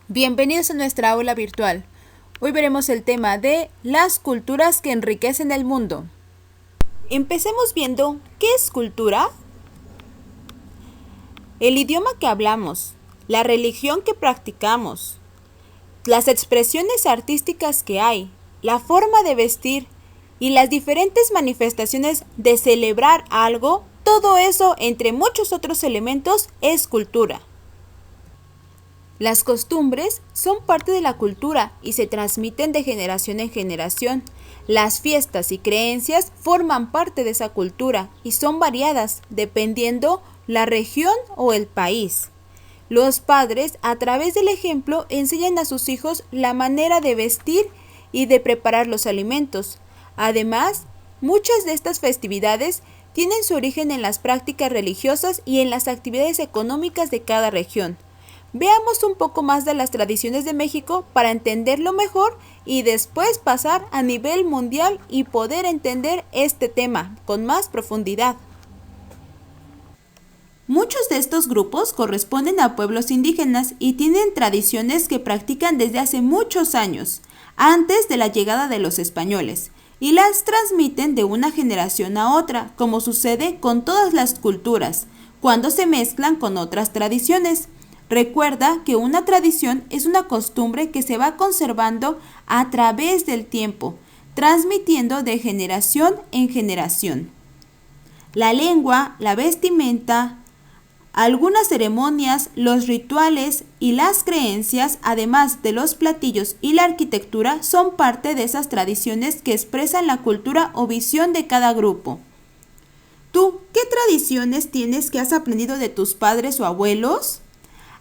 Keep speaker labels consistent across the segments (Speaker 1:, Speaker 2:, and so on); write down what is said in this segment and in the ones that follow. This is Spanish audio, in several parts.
Speaker 1: Bienvenidos a nuestra aula virtual. Hoy veremos el tema de las culturas que enriquecen el mundo. Empecemos viendo ¿qué es cultura? El idioma que hablamos, la religión que practicamos, las expresiones artísticas que hay, la forma de vestir y las diferentes manifestaciones de celebrar algo, todo eso, entre muchos otros elementos, es cultura. Las costumbres son parte de la cultura y se transmiten de generación en generación. Las fiestas y creencias forman parte de esa cultura y son variadas dependiendo la región o el país. Los padres, a través del ejemplo, enseñan a sus hijos la manera de vestir y de preparar los alimentos. Además, muchas de estas festividades tienen su origen en las prácticas religiosas y en las actividades económicas de cada región. Veamos un poco más de las tradiciones de México para entenderlo mejor y después pasar a nivel mundial y poder entender este tema con más profundidad. Muchos de estos grupos corresponden a pueblos indígenas y tienen tradiciones que practican desde hace muchos años, antes de la llegada de los españoles, y las transmiten de una generación a otra, como sucede con todas las culturas, cuando se mezclan con otras tradiciones. Recuerda que una tradición es una costumbre que se va conservando a través del tiempo, transmitiendo de generación en generación. La lengua, la vestimenta, algunas ceremonias, los rituales y las creencias, además de los platillos y la arquitectura, son parte de esas tradiciones que expresan la cultura o visión de cada grupo. ¿Tú qué tradiciones tienes que has aprendido de tus padres o abuelos?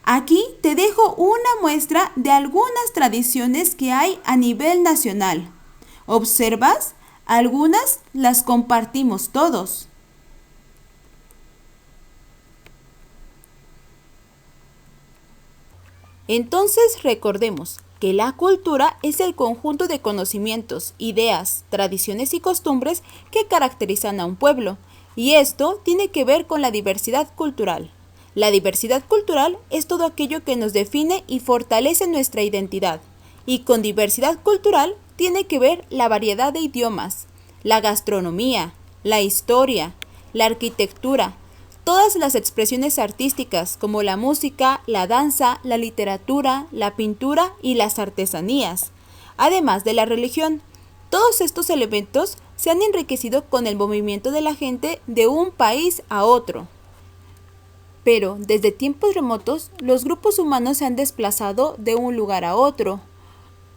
Speaker 1: Aquí te dejo una muestra de algunas tradiciones que hay a nivel nacional. ¿Observas? Algunas las compartimos todos. Entonces recordemos que la cultura es el conjunto de conocimientos, ideas, tradiciones y costumbres que caracterizan a un pueblo, y esto tiene que ver con la diversidad cultural. La diversidad cultural es todo aquello que nos define y fortalece nuestra identidad. Y con diversidad cultural tiene que ver la variedad de idiomas, la gastronomía, la historia, la arquitectura, todas las expresiones artísticas como la música, la danza, la literatura, la pintura y las artesanías. Además de la religión, todos estos elementos se han enriquecido con el movimiento de la gente de un país a otro. Pero desde tiempos remotos, los grupos humanos se han desplazado de un lugar a otro,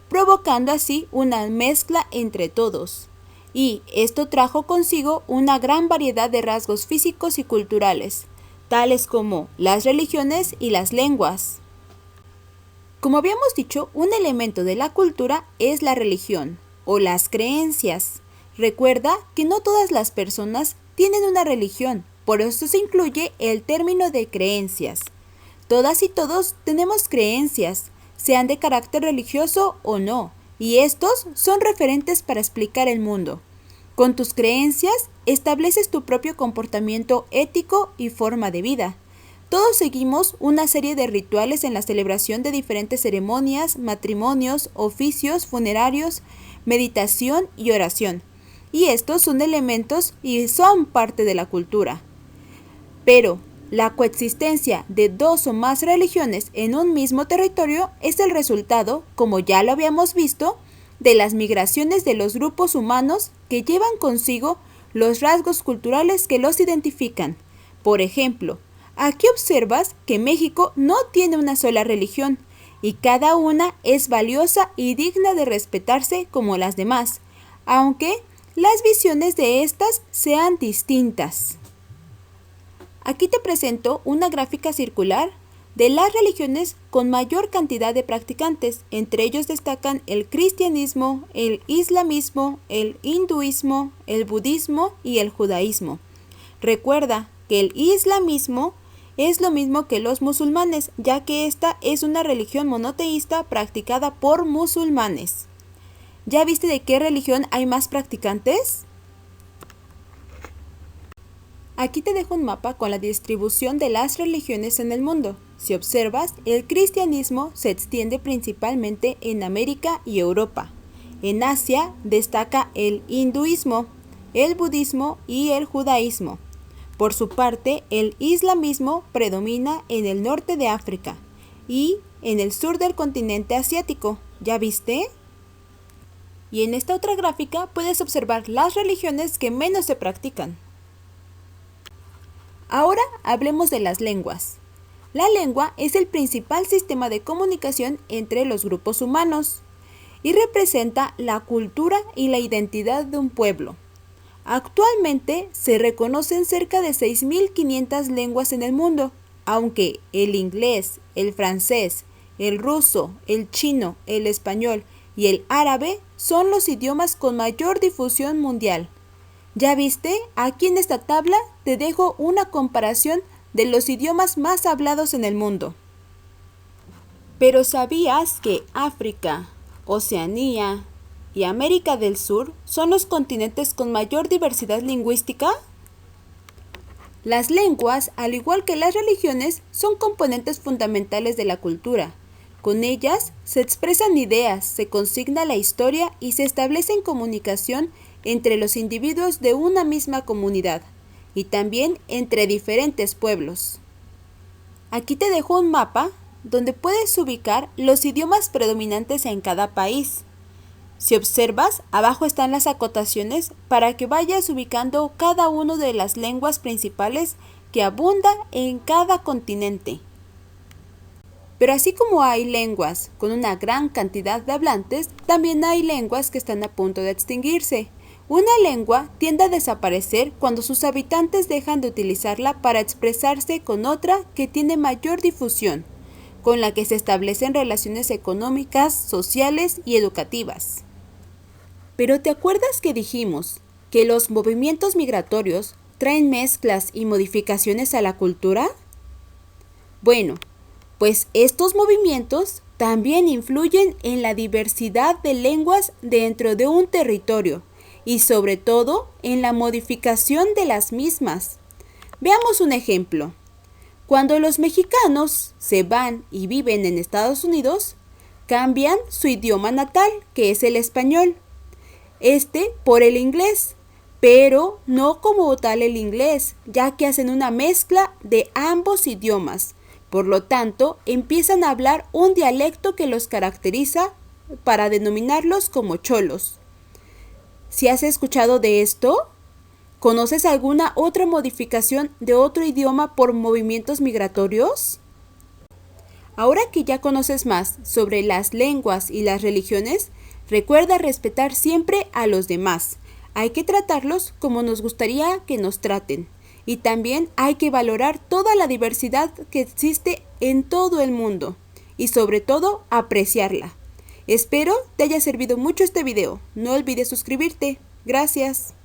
Speaker 1: provocando así una mezcla entre todos. Y esto trajo consigo una gran variedad de rasgos físicos y culturales, tales como las religiones y las lenguas. Como habíamos dicho, un elemento de la cultura es la religión o las creencias. Recuerda que no todas las personas tienen una religión. Por eso se incluye el término de creencias. Todas y todos tenemos creencias, sean de carácter religioso o no, y estos son referentes para explicar el mundo. Con tus creencias estableces tu propio comportamiento ético y forma de vida. Todos seguimos una serie de rituales en la celebración de diferentes ceremonias, matrimonios, oficios funerarios, meditación y oración. Y estos son elementos y son parte de la cultura. Pero la coexistencia de dos o más religiones en un mismo territorio es el resultado, como ya lo habíamos visto, de las migraciones de los grupos humanos que llevan consigo los rasgos culturales que los identifican. Por ejemplo, aquí observas que México no tiene una sola religión y cada una es valiosa y digna de respetarse como las demás, aunque las visiones de estas sean distintas. Aquí te presento una gráfica circular de las religiones con mayor cantidad de practicantes. Entre ellos destacan el cristianismo, el islamismo, el hinduismo, el budismo y el judaísmo. Recuerda que el islamismo es lo mismo que los musulmanes, ya que esta es una religión monoteísta practicada por musulmanes. ¿Ya viste de qué religión hay más practicantes? Aquí te dejo un mapa con la distribución de las religiones en el mundo. Si observas, el cristianismo se extiende principalmente en América y Europa. En Asia destaca el hinduismo, el budismo y el judaísmo. Por su parte, el islamismo predomina en el norte de África y en el sur del continente asiático. ¿Ya viste? Y en esta otra gráfica puedes observar las religiones que menos se practican. Ahora hablemos de las lenguas. La lengua es el principal sistema de comunicación entre los grupos humanos y representa la cultura y la identidad de un pueblo. Actualmente se reconocen cerca de 6.500 lenguas en el mundo, aunque el inglés, el francés, el ruso, el chino, el español y el árabe son los idiomas con mayor difusión mundial. ¿Ya viste? Aquí en esta tabla te dejo una comparación de los idiomas más hablados en el mundo. Pero ¿sabías que África, Oceanía y América del Sur son los continentes con mayor diversidad lingüística? Las lenguas, al igual que las religiones, son componentes fundamentales de la cultura. Con ellas se expresan ideas, se consigna la historia y se establece comunicación entre los individuos de una misma comunidad y también entre diferentes pueblos. Aquí te dejo un mapa donde puedes ubicar los idiomas predominantes en cada país. Si observas, abajo están las acotaciones para que vayas ubicando cada una de las lenguas principales que abunda en cada continente. Pero así como hay lenguas con una gran cantidad de hablantes, también hay lenguas que están a punto de extinguirse. Una lengua tiende a desaparecer cuando sus habitantes dejan de utilizarla para expresarse con otra que tiene mayor difusión, con la que se establecen relaciones económicas, sociales y educativas. Pero ¿te acuerdas que dijimos que los movimientos migratorios traen mezclas y modificaciones a la cultura? Bueno, pues estos movimientos también influyen en la diversidad de lenguas dentro de un territorio y sobre todo en la modificación de las mismas. Veamos un ejemplo. Cuando los mexicanos se van y viven en Estados Unidos, cambian su idioma natal, que es el español, por el inglés, pero no como tal el inglés, ya que hacen una mezcla de ambos idiomas. Por lo tanto, empiezan a hablar un dialecto que los caracteriza para denominarlos como cholos. ¿Si has escuchado de esto? ¿Conoces alguna otra modificación de otro idioma por movimientos migratorios? Ahora que ya conoces más sobre las lenguas y las religiones, recuerda respetar siempre a los demás. Hay que tratarlos como nos gustaría que nos traten. Y también hay que valorar toda la diversidad que existe en todo el mundo. Y sobre todo, apreciarla. Espero te haya servido mucho este video. No olvides suscribirte. Gracias.